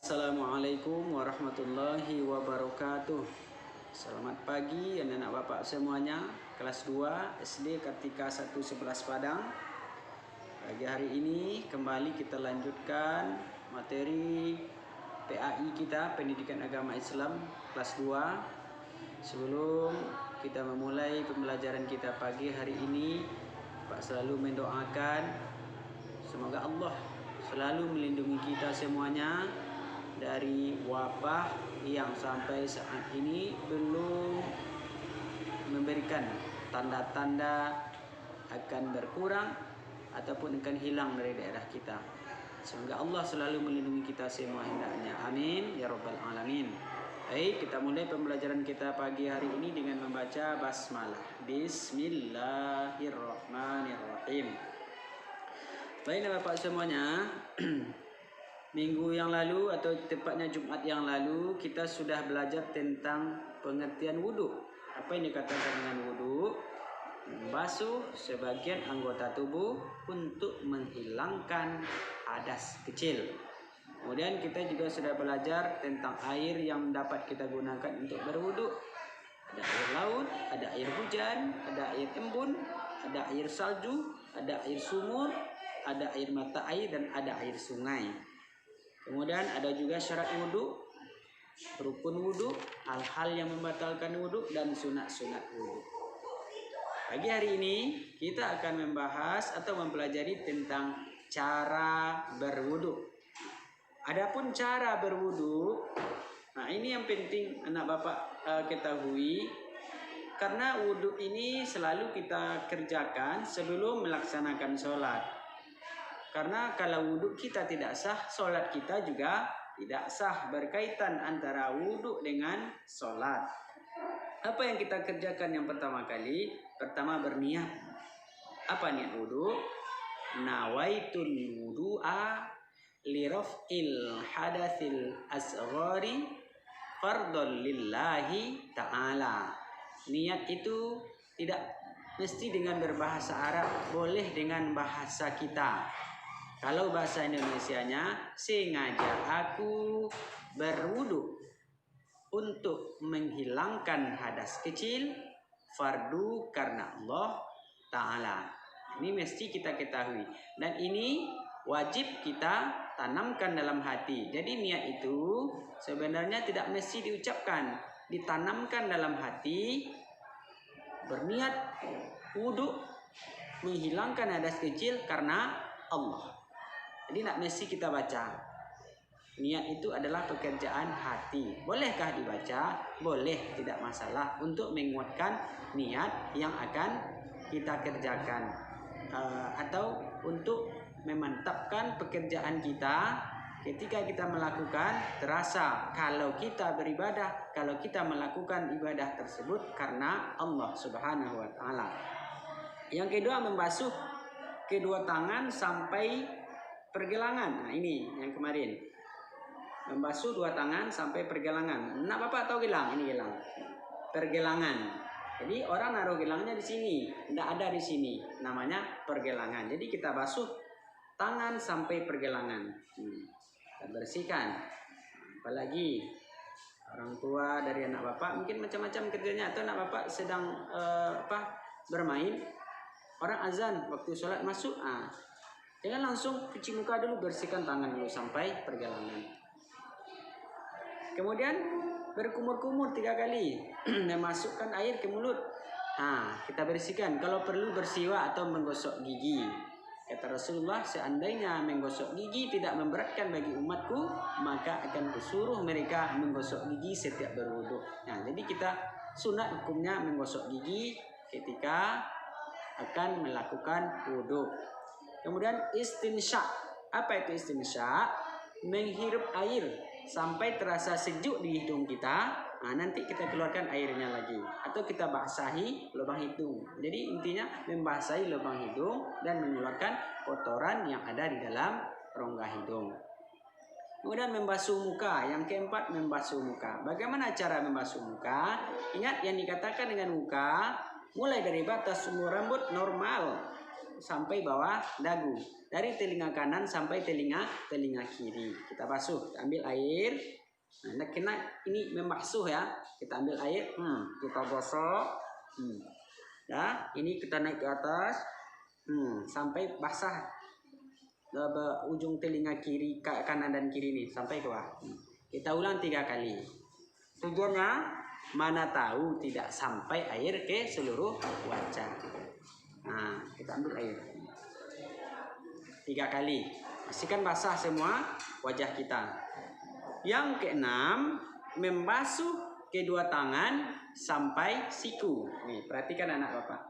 Assalamualaikum warahmatullahi wabarakatuh. Selamat pagi anak-anak bapak semuanya. Kelas 2 SD Kartika 111 Padang. Pagi hari ini kembali kita lanjutkan materi PAI kita, Pendidikan Agama Islam kelas 2. Sebelum kita memulai pembelajaran kita pagi hari ini, Pak selalu mendoakan semoga Allah selalu melindungi kita semuanya dari wabah yang sampai saat ini belum memberikan tanda-tanda akan berkurang ataupun akan hilang dari daerah kita. Semoga Allah selalu melindungi kita semua hendaknya. Amin ya rabbal alamin. Baik, kita mulai pembelajaran kita pagi hari ini dengan membaca basmalah. Bismillahirrahmanirrahim. Baik Bapak semuanya. Minggu yang lalu atau tepatnya Jumat yang lalu kita sudah belajar tentang pengertian wudhu. Apa yang dikatakan dengan wudhu? Membasuh sebagian anggota tubuh untuk menghilangkan hadas kecil. Kemudian kita juga sudah belajar tentang air yang dapat kita gunakan untuk berwudhu. Ada air laut, ada air hujan, ada air embun, ada air salju, ada air sumur, ada air mata air, dan ada air sungai. Kemudian ada juga syarat wudhu, rukun wudhu, hal-hal yang membatalkan wudhu, dan sunat-sunat wudhu. Pagi hari ini kita akan membahas atau mempelajari tentang cara berwudhu. Adapun cara berwudhu, nah ini yang penting anak bapak ketahui, karena wudhu ini selalu kita kerjakan sebelum melaksanakan sholat. Karena kalau wudhu kita tidak sah, sholat kita juga tidak sah. Berkaitan antara wudhu dengan sholat. Apa yang kita kerjakan yang pertama kali? Pertama berniat. Apa niat wudhu? Nawaitul wudu'a liraf'il hadatsil asghari fardhon lillahi ta'ala. Niat itu tidak mesti dengan berbahasa Arab, boleh dengan bahasa kita. Kalau bahasa Indonesianya, sengaja aku berwudu untuk menghilangkan hadas kecil, fardu karena Allah Ta'ala. Ini mesti kita ketahui. Dan ini wajib kita tanamkan dalam hati. Jadi niat itu sebenarnya tidak mesti diucapkan, ditanamkan dalam hati. Berniat wudu menghilangkan hadas kecil karena Allah. Jadi tidak mesti kita baca. Niat itu adalah pekerjaan hati. Bolehkah dibaca? Boleh, tidak masalah. Untuk menguatkan niat yang akan kita kerjakan. Atau untuk memantapkan pekerjaan kita. Ketika kita melakukan, terasa kalau kita beribadah, kalau kita melakukan ibadah tersebut karena Allah Subhanahu wa Ta'ala. Yang kedua, membasuh kedua tangan sampai pergelangan. Nah, ini yang kemarin. Membasuh dua tangan sampai pergelangan. Nah, Bapak tahu gelang? Ini gelang. Pergelangan. Jadi orang naruh gelangnya di sini, tidak ada di sini. Namanya pergelangan. Jadi kita basuh tangan sampai pergelangan. Kita bersihkan. Apalagi orang tua dari anak bapak mungkin macam-macam kerjanya, atau anak bapak sedang bermain, orang azan waktu sholat masuk, jangan langsung cuci muka dulu, bersihkan tangan dulu sampai pergelangan. Kemudian berkumur-kumur 3 kali, memasukkan air ke mulut. Kita bersihkan. Kalau perlu bersiwak atau menggosok gigi. Kata Rasulullah, seandainya menggosok gigi tidak memberatkan bagi umatku, maka akan kusuruh mereka menggosok gigi setiap berwudu. Nah, jadi kita sunat hukumnya menggosok gigi ketika akan melakukan wudu. Kemudian istinsya. Apa itu istinsya? Menghirup air sampai terasa sejuk di hidung kita. Nanti kita keluarkan airnya lagi, atau kita basahi lubang hidung. Jadi intinya membasahi lubang hidung dan mengeluarkan kotoran yang ada di dalam rongga hidung. Kemudian membasuh muka. Yang keempat, membasuh muka. Bagaimana cara membasuh muka? Ingat yang dikatakan dengan muka, mulai dari batas umur rambut normal sampai bawah dagu. Dari telinga kanan sampai telinga kiri. Kita basuh, kita ambil air. Nah, kena ini membasuh ya. Kita ambil air, kita gosok. Ya, ini kita naik ke atas. Sampai basah. Ujung telinga kiri, kanan dan kiri ini sampai ke bawah. Kita ulang 3 kali. Tujuannya mana tahu tidak sampai air ke seluruh wajah. Nah, kita ambil air 3 kali. Pastikan basah semua wajah kita. Yang keenam, membasuh kedua tangan sampai siku. Nih, perhatikan anak Bapak.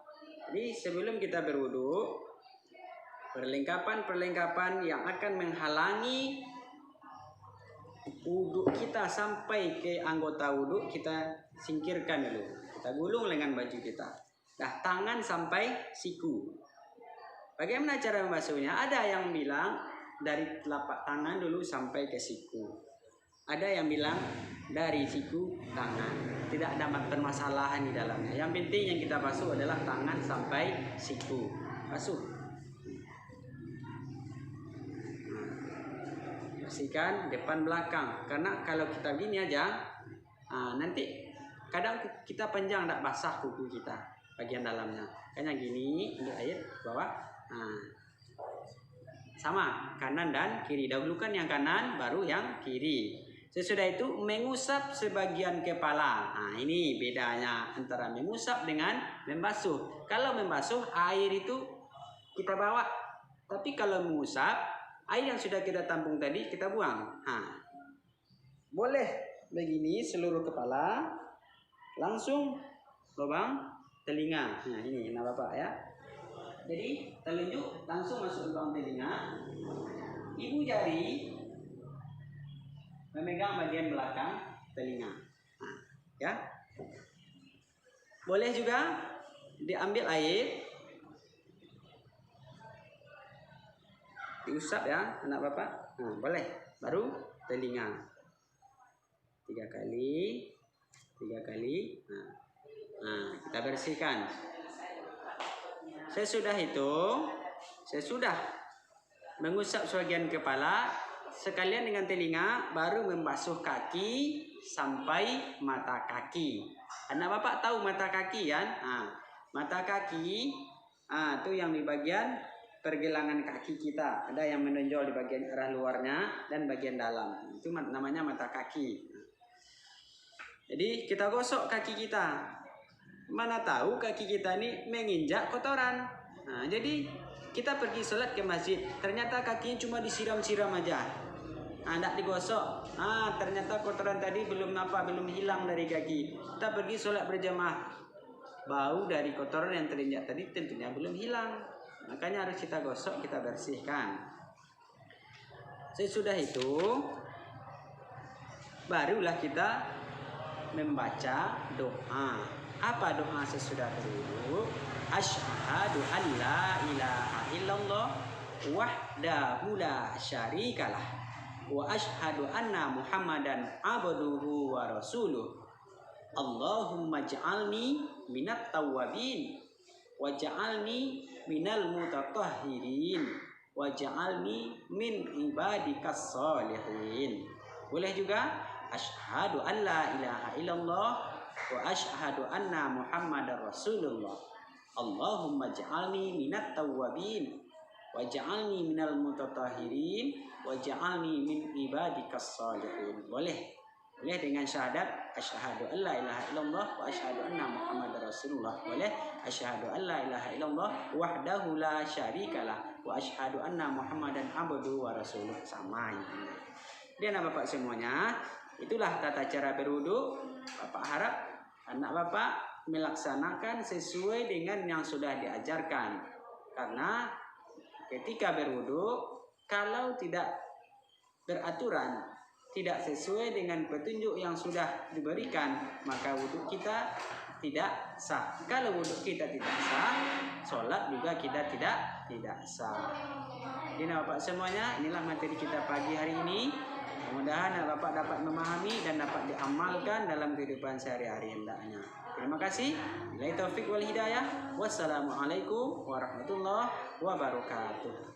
Jadi sebelum kita berwudu, perlengkapan yang akan menghalangi wudhu kita sampai ke anggota wudhu kita singkirkan dulu. Kita gulung lengan baju kita. Nah, tangan sampai siku. Bagaimana cara membasuhnya? Ada yang bilang dari telapak tangan dulu sampai ke siku. Ada yang bilang dari siku tangan. Tidak ada permasalahan di dalamnya. Yang penting yang kita basuh adalah tangan sampai siku. Basuh. Pastikan depan belakang, karena kalau kita gini aja nanti kadang kita panjang tak basah kuku kita bagian dalamnya. Kayaknya gini, ambil air bawah. Sama kanan dan kiri. Dahulukan yang kanan baru yang kiri. Sesudah itu mengusap sebagian kepala. Ini bedanya antara mengusap dengan membasuh. Kalau membasuh air itu kita bawa, tapi kalau mengusap air yang sudah kita tampung tadi kita buang. Boleh begini seluruh kepala, langsung lubang telinga. Nah, ini nah Bapak ya. Jadi telunjuk langsung masuk lubang telinga. Ibu jari memegang bagian belakang telinga. Ya. Boleh juga diambil air, diusap ya anak Bapak. Boleh. Baru telinga 3 kali. Kita bersihkan. Sesudah mengusap sebagian kepala, sekalian dengan telinga baru membasuh kaki sampai mata kaki. Anak Bapak tahu mata kaki kan? Mata kaki itu yang di bagian pergelangan kaki kita. Ada yang menonjol di bagian arah luarnya dan bagian dalam. Itu namanya mata kaki. Jadi kita gosok kaki kita. Mana tahu kaki kita ini menginjak kotoran. Jadi kita pergi sholat ke masjid, ternyata kakinya cuma disiram-siram aja. Tidak digosok. Ternyata kotoran tadi belum hilang dari kaki. Kita pergi sholat berjamaah, bau dari kotoran yang terinjak tadi tentunya belum hilang. Makanya harus kita gosok, kita bersihkan. Sesudah itu barulah kita membaca doa. Apa doa sesudah berwudu? Asyhadu an la ilaha illallah wahdahu la syarikalah wa asyhadu anna Muhammadan abduhu wa rasuluh. Allahumma ij'alni minat tawwabin waj'alni minal mutatahhirin waj'alni min ibadikas sholihin. Boleh juga asyhadu an la ilaha illallah wa asyhadu anna Muhammadar Rasulullah. Allahumma ij'alni minat tawwabin waj'alni minal mutatahhirin waj'alni min ibadikas sholihin. Boleh dengan syahadat asyhadu an la ilaha illallah wa asyhadu anna Muhammadar Rasulullah. Boleh asyhadu an la ilaha illallah wahdahu la syarikalah wa asyhadu anna Muhammadan abduhu wa rasuluh. Sama ini. Dia anak Bapak semuanya, itulah tata cara berwudu. Bapak harap anak Bapak melaksanakan sesuai dengan yang sudah diajarkan. Karena ketika berwudu, kalau tidak beraturan, tidak sesuai dengan petunjuk yang sudah diberikan, maka wudhu kita tidak sah. Kalau wudhu kita tidak sah, sholat juga kita tidak sah. Jadi Bapak semuanya, inilah materi kita pagi hari ini. Mudah-mudahan Bapak dapat memahami dan dapat diamalkan dalam kehidupan sehari-hari hendaknya. Terima kasih. Billahi taufik wal hidayah. Wassalamualaikum warahmatullahi wabarakatuh.